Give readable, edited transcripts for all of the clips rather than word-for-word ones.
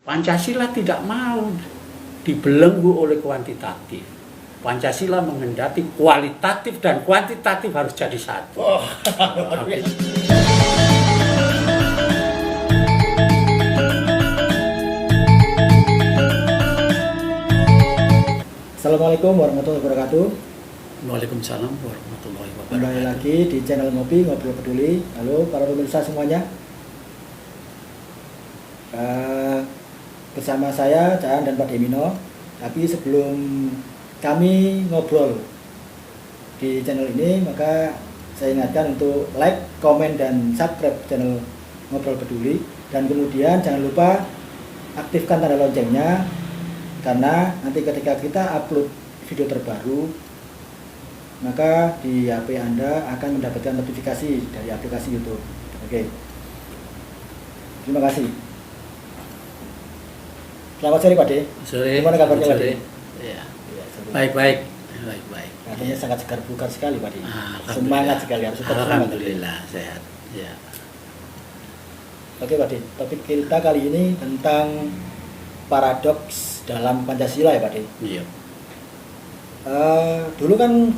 Pancasila tidak mau dibelenggu oleh kuantitatif. Pancasila menghendaki kualitatif dan kuantitatif harus jadi satu. Assalamualaikum warahmatullahi wabarakatuh. Waalaikumsalam warahmatullahi Kembali wabarakatuh. lagi di channel Ngopi Ngobrol Peduli. Halo para pemirsa semuanya. Bersama saya Caan dan Pak Demino. Tapi sebelum kami ngobrol di channel ini, maka saya ingatkan untuk like, komen, dan subscribe channel Ngobrol Peduli. Dan kemudian jangan lupa aktifkan tanda loncengnya, karena nanti ketika kita upload video terbaru, maka di HP Anda akan mendapatkan notifikasi dari aplikasi YouTube. Oke. Terima kasih. Selamat sore Pak De. Sore. Gimana kabarnya Pak De? Ya. Ya, sore. Baik-baik. Baik-baik. Katanya sangat segar bugar sekali Pak De. Alhamdulillah. Semangat sekali, harus tetap semangat. Alhamdulillah sehat. Ya. Oke Pak De, topik kita kali ini tentang paradoks dalam Pancasila ya Pak De. Iya. Dulu kan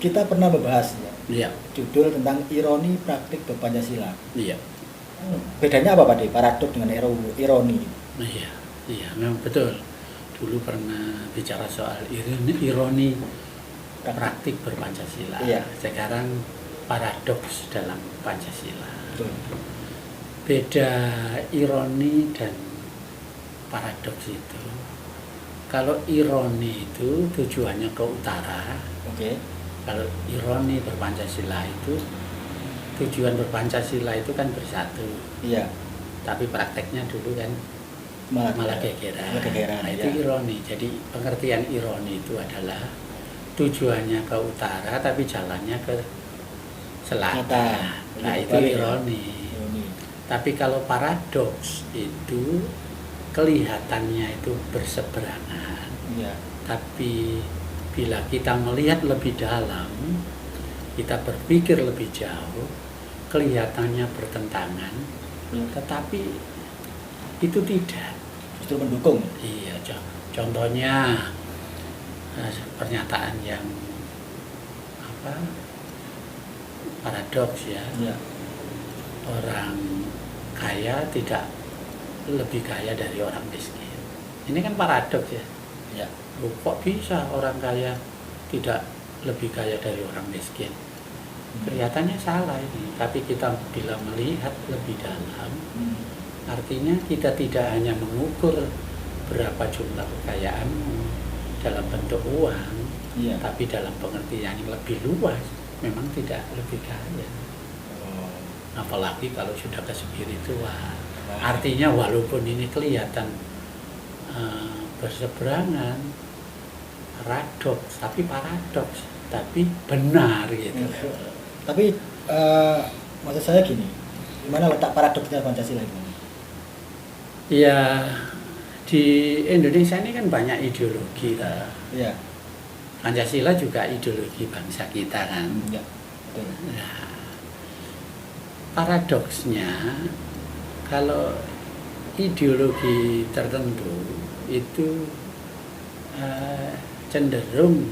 kita pernah membahas ya, Iya. judul tentang ironi praktik berpancasila. Iya. Bedanya apa Pak De? Paradoks dengan ironi. Iya. Iya, memang betul. Dulu pernah bicara soal ironi praktik berpancasila. Iya. Sekarang paradoks dalam Pancasila. Betul. Beda ironi dan paradoks itu. Kalau ironi itu tujuannya ke utara. Oke. Kalau ironi berpancasila itu tujuan berpancasila itu kan bersatu. Iya. Tapi prakteknya dulu kan malah gegeran. Nah, itu ya. ironi. Jadi pengertian ironi itu adalah tujuannya ke utara tapi jalannya ke selatan. Nah, itu ironi. Tapi kalau paradoks itu kelihatannya itu berseberangan. Iya. Tapi bila kita melihat lebih dalam, kita berpikir lebih jauh, kelihatannya bertentangan, tetapi itu tidak. Justru mendukung. Iya, contohnya pernyataan yang paradoks ya. Iya. Orang kaya tidak lebih kaya dari orang miskin. Ini kan paradoks ya. Iya. Loh, kok bisa orang kaya tidak lebih kaya dari orang miskin? Kelihatannya salah ini, tapi kita bila melihat lebih dalam, artinya kita tidak hanya mengukur berapa jumlah kekayaanmu dalam bentuk uang, Iya. tapi dalam pengertian yang lebih luas, memang tidak lebih kaya. Apalagi kalau sudah ke spiritual. Artinya walaupun ini kelihatan berseberangan, paradoks, tapi benar gitu. Tapi maksud saya gini, gimana letak paradoksnya Pancasila itu? Ya, di Indonesia ini kan banyak ideologi lah. Iya. Pancasila juga ideologi bangsa kita kan. Iya. Betul. Nah, paradoksnya kalau ideologi tertentu itu cenderung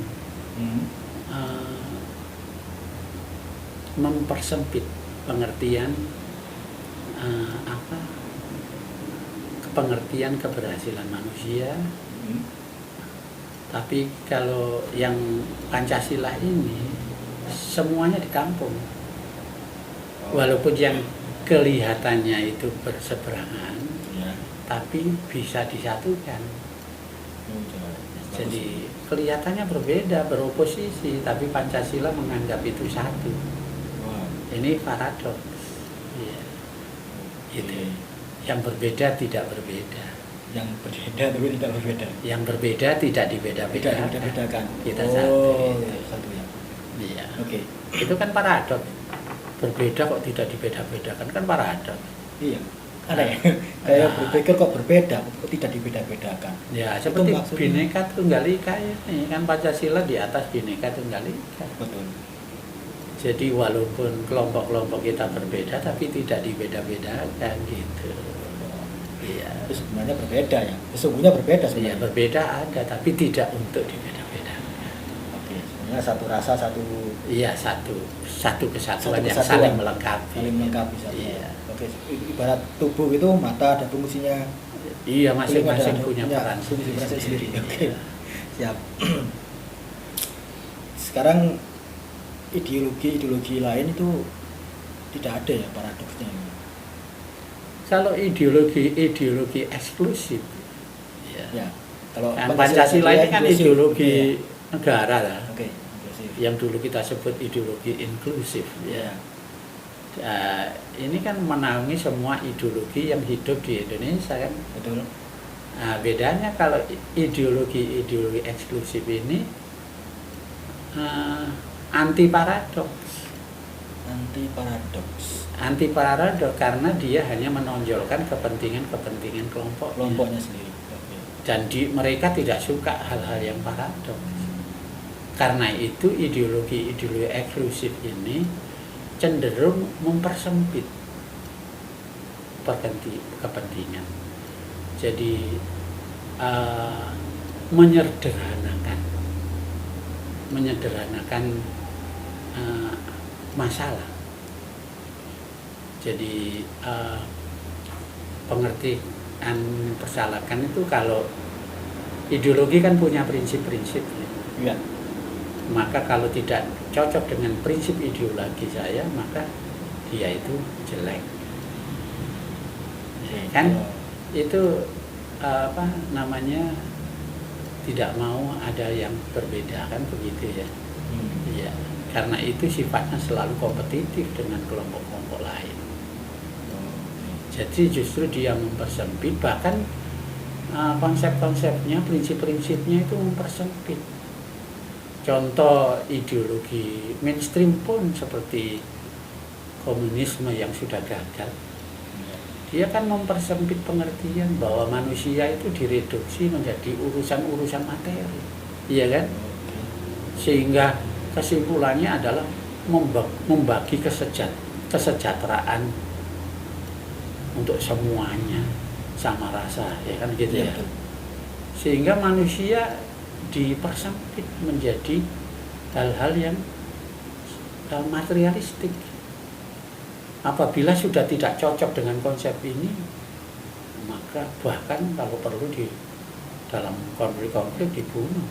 mempersempit pengertian pengertian keberhasilan manusia. Tapi kalau yang Pancasila ini semuanya ditampung. Walaupun yang kelihatannya itu berseberangan, Ya. tapi bisa disatukan. Jadi kelihatannya berbeda, beroposisi, tapi Pancasila menganggap itu satu. Wow. Ini paradoks. Iya. Gitu. Yang berbeda tidak berbeda. Yang berbeda tapi tidak berbeda. Yang berbeda tidak Tidak dibeda-bedakan. dibedakan. Kita satu. Satu ya. Iya. Oke. Itu kan paradoks. Berbeda kok tidak dibeda-bedakan, kan paradoks. Iya. Aneh. Kayak berpikir kok berbeda, kok tidak dibeda-bedakan. Ya, Itu seperti maksudnya. Bhinneka Tunggal Ika ini kan Pancasila di atas Bhinneka Tunggal Ika. Betul. Jadi walaupun kelompok-kelompok kita berbeda tapi tidak dibeda-bedakan gitu. Iya. Itu sebenarnya berbeda ya. Sesungguhnya berbeda Iya, sebenarnya. berbeda ada, tapi tidak untuk dibeda-beda. Oke, sebenarnya satu rasa, satu Iya, satu kesatuan yang kesatuan. saling melengkapi. Saling melengkapi satu. Iya. Oke, ibarat tubuh itu mata ada fungsinya, Iya, telinga masing-masing ada punya peran fungsi sendiri. Oke. Iya. Siap. Sekarang ideologi lain itu tidak ada ya paradoksnya. Kalau ideologi eksklusif, Ya. Kalau yang Pancasila ini kan inklusif. ideologi Iya. negara lah. Oke, inklusif. Yang dulu kita sebut ideologi inklusif. Ya. Ini kan menaungi semua ideologi yang hidup di Indonesia kan. Betul. Nah, bedanya kalau ideologi eksklusif ini anti paradoks. Anti paradoks karena dia hanya menonjolkan kepentingan Kelompoknya sendiri. Oke. dan mereka tidak suka hal-hal yang paradoks. Karena itu ideologi eksklusif ini cenderung mempersempit kepentingan. Jadi menyederhanakan masalah. Jadi pengertian persalahan itu kalau ideologi kan punya prinsip-prinsip. Ya. Maka kalau tidak cocok dengan prinsip ideologi saya, maka dia itu jelek. Kan itu tidak mau ada yang berbeda kan begitu ya. Iya. Karena itu sifatnya selalu kompetitif dengan kelompok-kelompok lain. Jadi justru dia mempersempit, bahkan konsep-konsepnya, prinsip-prinsipnya itu mempersempit. Contoh ideologi mainstream pun seperti komunisme yang sudah gagal. Dia kan mempersempit pengertian bahwa manusia itu direduksi menjadi urusan-urusan materi. Iya kan? Sehingga kesimpulannya adalah membagi kesejahteraan untuk semuanya sama rasa, ya kan gitu ya. Sehingga manusia dipersempit menjadi hal-hal yang materialistik. Apabila sudah tidak cocok dengan konsep ini, maka bahkan kalau perlu di dalam konflik dibunuh.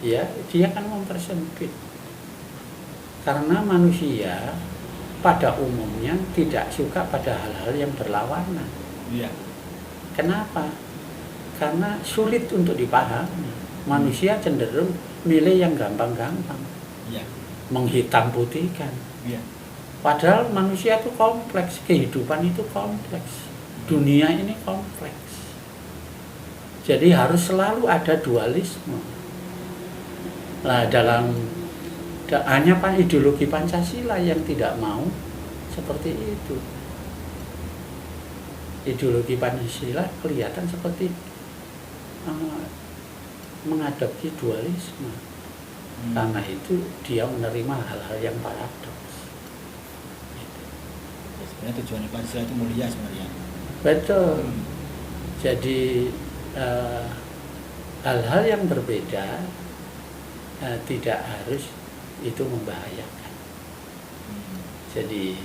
Ya, dia kan mempersempit. Karena manusia pada umumnya tidak suka pada hal-hal yang berlawanan. Iya. Kenapa? Karena sulit untuk dipahami. Manusia cenderung milih yang gampang-gampang. Iya. Menghitam putihkan. Iya. Padahal manusia itu kompleks, kehidupan itu kompleks. Dunia ini kompleks. Jadi harus selalu ada dualisme. Nah, hanya ideologi Pancasila yang tidak mau seperti itu. Ideologi Pancasila kelihatan seperti mengadopsi dualisme. Karena itu dia menerima hal-hal yang paradoks. Sebenarnya tujuan Pancasila itu mulia sebenarnya. Betul. Jadi hal-hal yang berbeda tidak harus itu membahayakan. Jadi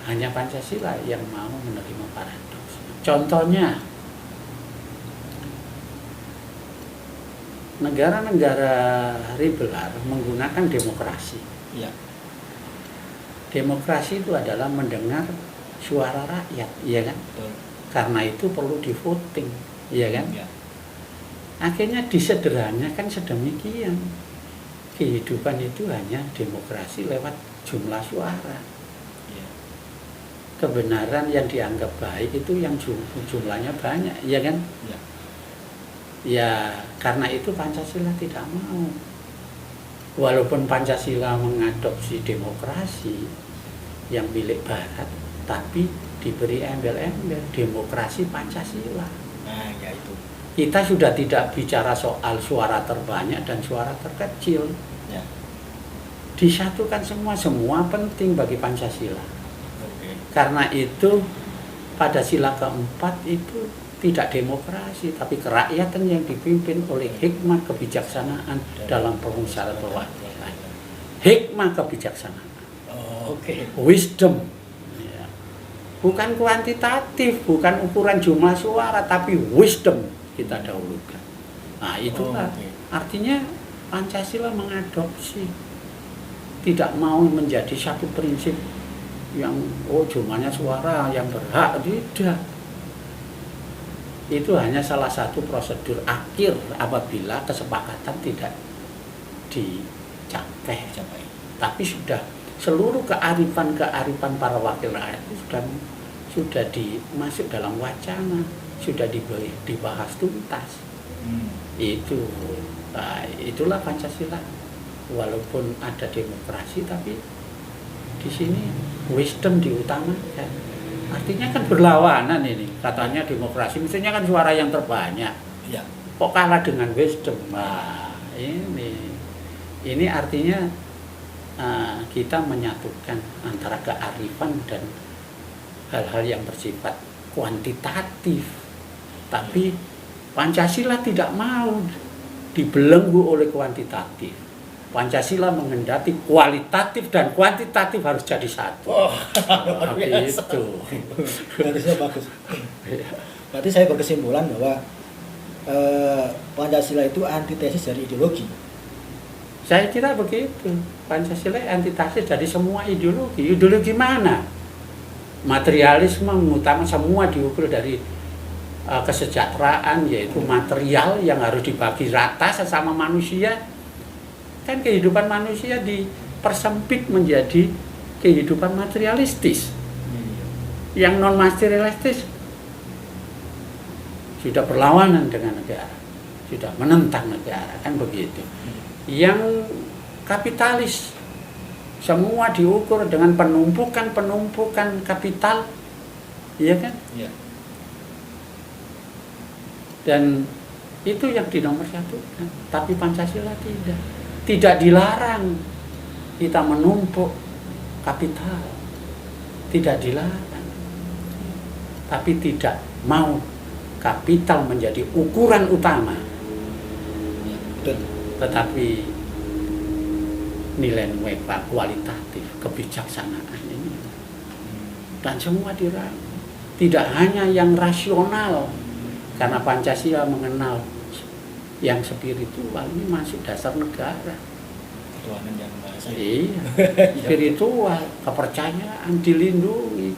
hanya Pancasila yang mau menerima paradoks. Contohnya negara-negara liberal menggunakan demokrasi. Ya. Demokrasi itu adalah mendengar suara rakyat, iya kan? Betul. Karena itu perlu di voting, iya kan? Ya. Akhirnya disederhanakan sedemikian. Kehidupan itu hanya demokrasi lewat jumlah suara. Ya. Kebenaran yang dianggap baik itu yang jumlahnya banyak, iya kan? Ya. Ya, karena itu Pancasila tidak mau. Walaupun Pancasila mengadopsi demokrasi yang milik Barat, tapi diberi embel-embel demokrasi Pancasila. Nah, ya itu. Kita sudah tidak bicara soal suara terbanyak dan suara terkecil. Ya. Disatukan semua penting bagi Pancasila. Oke. Karena itu pada sila keempat itu tidak demokrasi, tapi kerakyatan yang dipimpin oleh hikmah kebijaksanaan dalam permusyawaratan perwakilan. Hikmah kebijaksanaan. Wisdom. Ya. Bukan kuantitatif, bukan ukuran jumlah suara, tapi wisdom kita dahulukan. Nah, itulah artinya Pancasila mengadopsi, tidak mau menjadi satu prinsip yang jumlahnya suara yang berhak, tidak. Itu hanya salah satu prosedur akhir apabila kesepakatan tidak dicapai. Tapi sudah seluruh kearifan para wakil rakyat itu sudah masuk dalam wacana, sudah dibahas tuntas. Itu itulah Pancasila. Walaupun ada demokrasi, tapi di sini wisdom diutamakan. Artinya kan berlawanan ini, katanya demokrasi, misalnya kan suara yang terbanyak. Ya. Kok kalah dengan wisdom? Nah, ini artinya kita menyatukan antara kearifan dan hal-hal yang bersifat kuantitatif. Tapi Pancasila tidak mau dibelenggu oleh kuantitatif. Pancasila menghendaki kualitatif dan kuantitatif harus jadi satu. Itu. Harusnya bagus. Berarti saya berkesimpulan bahwa Pancasila itu antitesis dari ideologi. Saya kira begitu. Pancasila antitesis dari semua ideologi. Ideologi mana? Materialisme mengutamakan, semua diukur dari kesejahteraan, yaitu material yang harus dibagi rata sesama manusia. Kan kehidupan manusia dipersempit menjadi kehidupan materialistis. Yang non materialistis sudah berlawanan dengan negara, sudah menentang negara, kan begitu. Yang kapitalis semua diukur dengan penumpukan kapital, iya kan? Ya. Dan itu yang dinomorsatukan, tapi Pancasila tidak dilarang kita menumpuk kapital, tidak dilarang, tapi tidak mau kapital menjadi ukuran utama. Tetapi nilai-nilai kualitatif, kebijaksanaan ini, dan semua dirangkul. Tidak hanya yang rasional, karena Pancasila mengenal yang spiritual, ini masuk dasar negara. Ketuhanan yang Maha Esa. Iya, spiritual, kepercayaan dilindungi.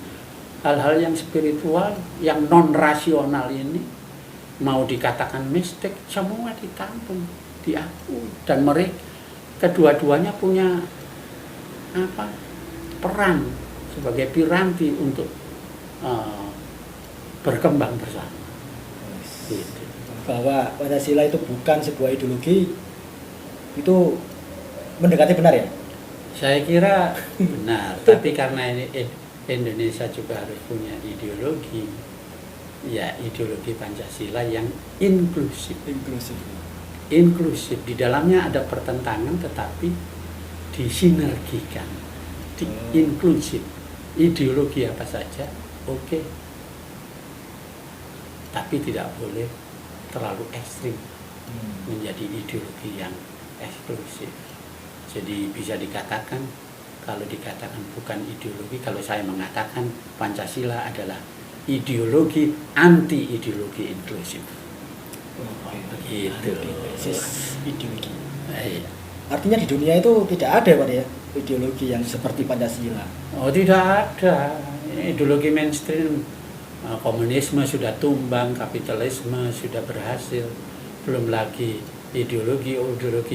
Hal-hal yang spiritual, yang non rasional ini mau dikatakan mistik, semua ditampung, diakui, dan mereka kedua-duanya punya peran sebagai piranti untuk berkembang bersama. Gitu. Bahwa Pancasila itu bukan sebuah ideologi, itu mendekati benar ya? Saya kira benar, tapi karena ini Indonesia juga harus punya ideologi, ya ideologi Pancasila yang inklusif. Inklusif, di dalamnya ada pertentangan tetapi disinergikan, inklusif. Ideologi apa saja, oke. Tapi tidak boleh terlalu ekstrim menjadi ideologi yang eksklusif. Jadi bisa dikatakan, kalau dikatakan bukan ideologi, kalau saya mengatakan Pancasila adalah ideologi anti ideologi inklusif. Begitu. Ideologi. Artinya di dunia itu tidak ada Pak ya ideologi yang seperti Pancasila. Oh, tidak ada. Ideologi mainstream, komunisme sudah tumbang, kapitalisme sudah berhasil, belum lagi ideologi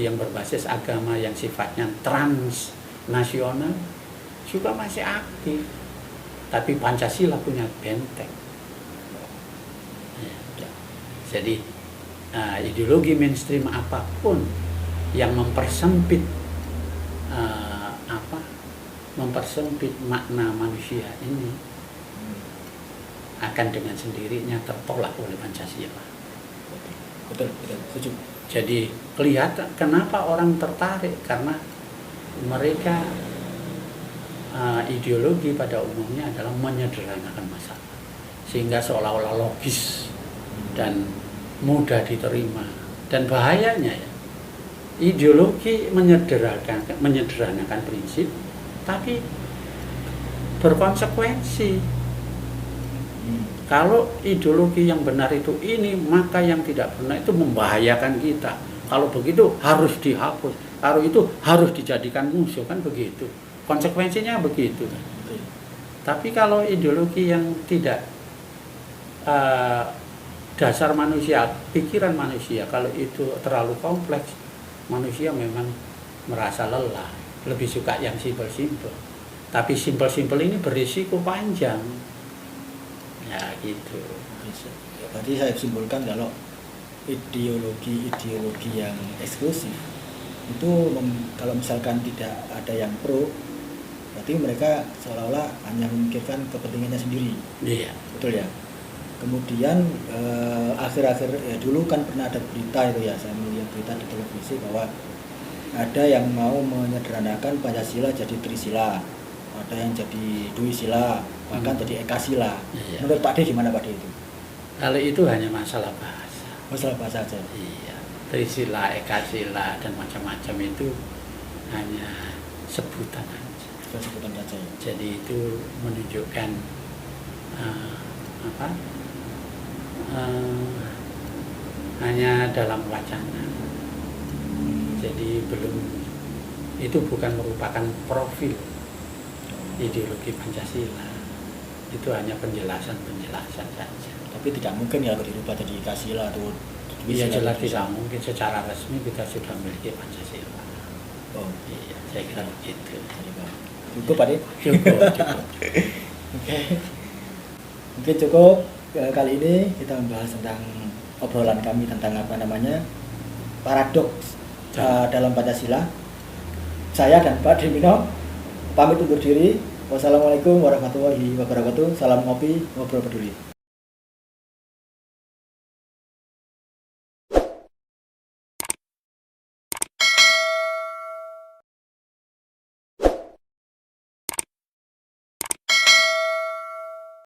yang berbasis agama yang sifatnya transnasional juga masih aktif. Tapi Pancasila punya benteng. Ya. Jadi ideologi mainstream apapun yang mempersempit makna manusia ini akan dengan sendirinya tertolak oleh Pancasila. Betul, setuju. Jadi kelihatan kenapa orang tertarik, karena mereka ideologi pada umumnya adalah menyederhanakan masalah. sehingga seolah-olah logis dan mudah diterima. Dan bahayanya ya, ideologi menyederhanakan prinsip, tapi berkonsekuensi. Kalau ideologi yang benar itu ini, maka yang tidak benar itu membahayakan kita. Kalau begitu harus dihapus, kalau itu harus dijadikan musuh, kan begitu. Konsekuensinya begitu. Tapi kalau ideologi yang tidak dasar manusia, pikiran manusia, kalau itu terlalu kompleks, manusia memang merasa lelah, lebih suka yang simpel-simpel. Tapi simpel-simpel ini berisiko panjang. Ya gitu. Ya, berarti saya simpulkan kalau ideologi yang eksklusif itu kalau misalkan tidak ada yang pro, berarti mereka seolah-olah hanya memikirkan kepentingannya sendiri. Iya. Betul ya. Kemudian akhir-akhir dulu kan pernah ada berita itu ya, saya melihat berita di televisi bahwa ada yang mau menyederhanakan Pancasila jadi Trisila, ada yang jadi Duisila, bahkan jadi Ekasila. Iya. Menurut Pak D gimana Pak D itu? Kalau itu hanya masalah bahasa. Masalah bahasa saja. Iya. Trisila, Ekasila dan macam-macam itu hanya sebutan aja. Sebutan saja. Jadi itu menunjukkan hanya dalam wacana. Jadi itu bukan merupakan profil ideologi Pancasila. Itu hanya penjelasan saja. Tapi tidak mungkin ya kalau dirubah jadi Ekasila atau Iya jelas tidak mungkin, secara resmi kita sudah memiliki Pancasila. Oh iya, saya kira begitu. Cukup Pak D? Cukup. Oke. Mungkin cukup kali ini kita membahas tentang obrolan kami tentang paradoks dalam Pancasila. Saya dan Pak Dimino pamit undur diri. Wassalamualaikum warahmatullahi wabarakatuh. Salam ngopi, ngobrol peduli.